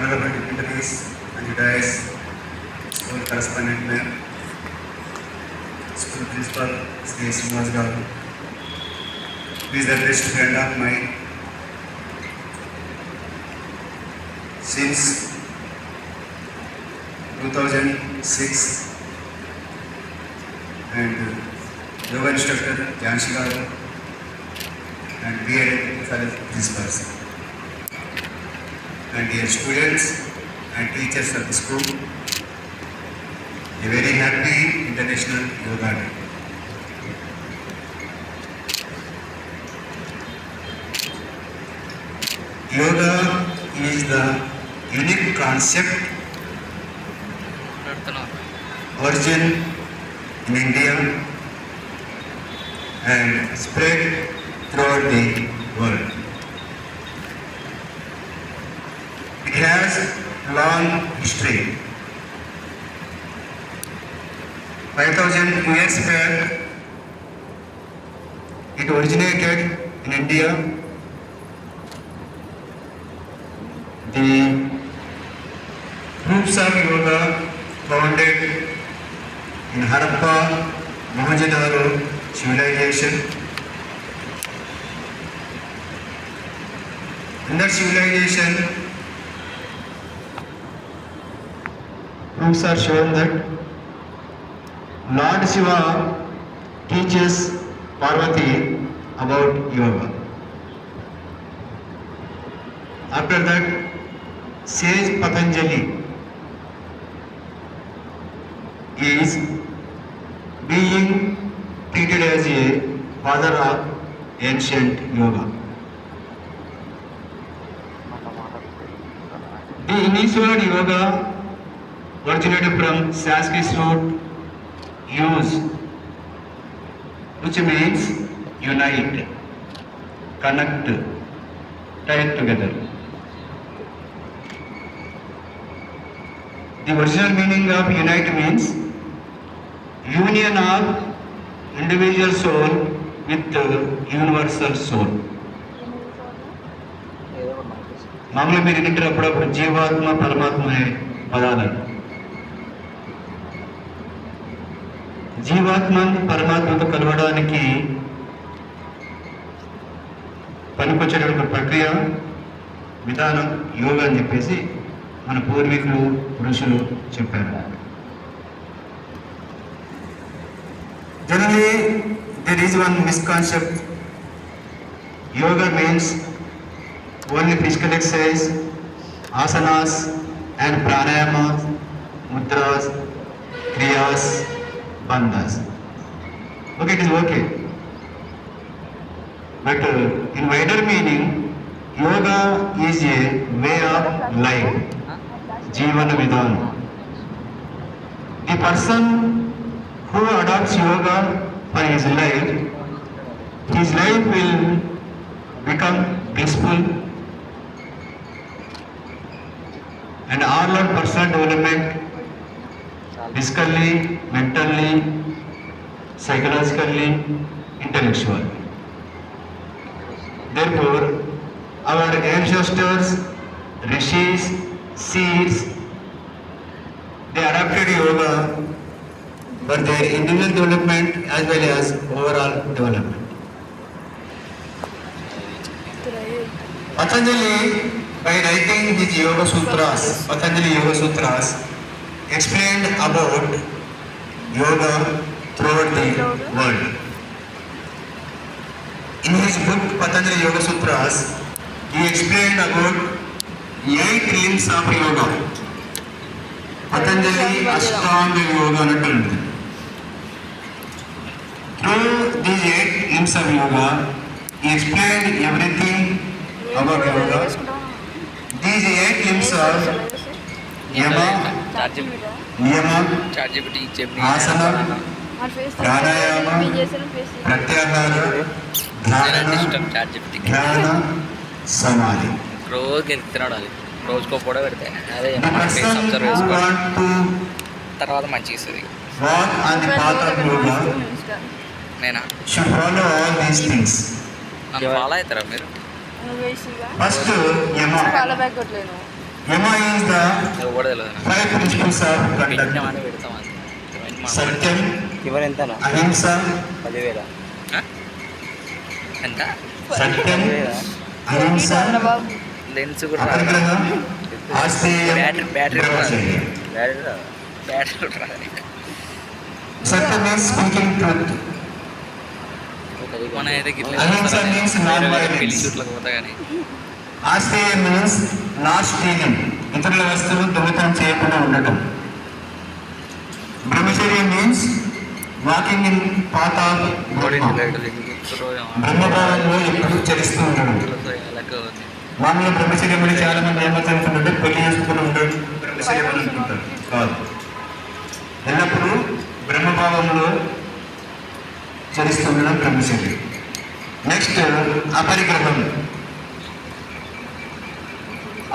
honorable dignitaries and the dais, school correspondent mayor, school principal Sri Srinivas Garu, who is the best friend of mine since 2006, and yoga instructor Janshi Garu and B.Ed principals, and dear students and teachers of the school, a very happy International Yoga Day. Yoga is the unique concept origin in India and spread throughout the world. It has long history. 5,000 years back, it originated in India. The groups of yoga founded in Harappa, Mohenjo-daro civilization. In that civilization, proofs are shown that Lord Shiva teaches Parvati about yoga. After that, sage Patanjali is being treated as a father of ancient yoga. The initial yoga originated from Sanskrit root use, which means unite, connect, tie together. The original meaning of unite means union of individual soul with the universal soul. మామూలుగా మీరు వింటారు అప్పుడప్పుడు జీవాత్మ పరమాత్మ అనే పదాలను. జీవాత్మ పరమాత్మతో కలవడానికి పనికొచ్చేటువంటి ప్రక్రియ విధానం యోగా అని చెప్పేసి మన పూర్వీకులు ఋషులు చెప్పారు. Generally, there is one misconception. Yoga means only physical exercise, asanas and pranayamas, mudras, kriyas, bandhas. Okay, it is okay. But in wider meaning, yoga is a way of life, Jivana Vidhan. The person who adopts yoga for his life will become blissful and all-round personal development, physically, mentally, psychologically, intellectually. Therefore, our ancestors, rishis, seers, they adopted yoga for their individual development as well as overall development. Patanjali, by writing his Yoga Sutras, Patanjali Yoga Sutras, explained about yoga throughout the world. In his book Patanjali Yoga Sutras, he explained about 8 limbs of yoga. Patanjali Ashtanga Yoga anattu. Through these 8 limbs of yoga, he explained everything about yoga. These 8 limbs are Yama, Niyama, Asana, Pranayama, Pratyahara, Dhyana, Samadhi. రోజుకి తినడం అది రోజుకో పూట పెడితే అదే observe చేసుకో తర్వాత మంచిగా ఇస్తుంది. నేనా నన్ను ఫాలో అవుతారా మీరు? ఫస్ట్ Yama is the నాకు కూడా తెలియదు నాకు. 5 principles of conduct. పెట్టినామని పెడతాం అంతే. Satyam, చివరి ఎంతనా Ahimsa, 10,000 ఆ? ఎంత Satyam, Ahimsa, లెన్స్ కూడా రాదు. Aparigraha, Asteyam, Battery కూడా రాదు. Brahmacharya. బ్యాటరీ రాదా? బ్యాటరీ కూడా రాదు. Satyam means speaking truth. మన అయితే గిట్ల అహింస means non-violence. పెళ్లి షూట్లకు పోతా కానీ Asteyam means not stealing. ఇతరుల వస్తువులు దొంగతనం చేయకుండా ఉండటం. Brahmacharya means walking in path of Brahma. బ్రహ్మభావంలో ఎప్పుడు చరిస్తూ ఉండడం. మామూలు బ్రహ్మచర్యం అని చాలా మంది ఏమవుతుందంటే పెళ్లి చేసుకుని ఉండడం బ్రహ్మచర్యం అని అనుకుంటారు. కాదు, ఎల్లప్పుడూ బ్రహ్మభావంలో చరిస్తూ ఉండడం బ్రహ్మచర్యం. నెక్స్ట్ అపరిగ్రహం.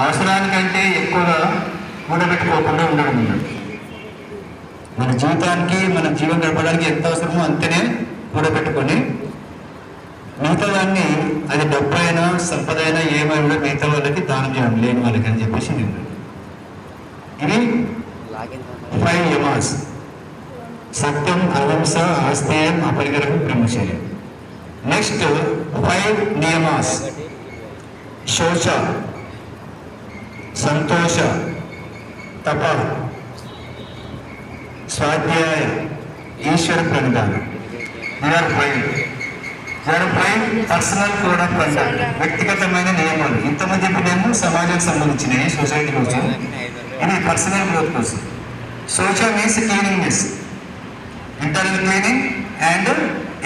అవసరానికంటే ఎక్కువగా కూడబెట్టుకోకుండా ఉండడం అన్నట్టు. మన జీవితానికి మన జీవనం గడపడానికి ఎంత అవసరమో అంతనే కూడబెట్టుకొని మిగతా దాన్ని అది డబ్బు అయినా సంపద అయినా ఏమైనా కూడా మిగతా వాళ్ళకి దానం చేయడం లేని వాళ్ళకి అని చెప్పేసి నేను ఇది 5 యమాస్. సత్యం, అహింస, ఆస్తేయం, అపరిగ్రహం, బ్రహ్మచర్యం. నెక్స్ట్ 5 నియమాస్. శోచ, సంతోష, తప, స్వాధ్యాయ, ఈశ్వర ప్రణిధానం. పర్సనల్ కోడ్ ఆఫ్ కండక్ట్, వ్యక్తిగతమైన నియమాలు. ఇంతమంది చెప్పినేమో సమాజానికి సంబంధించినవి, సొసైటీ కోసం. ఇది పర్సనల్ గ్రోత్ కోసం. శోచ means cleanliness, internal cleaning and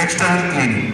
external cleaning.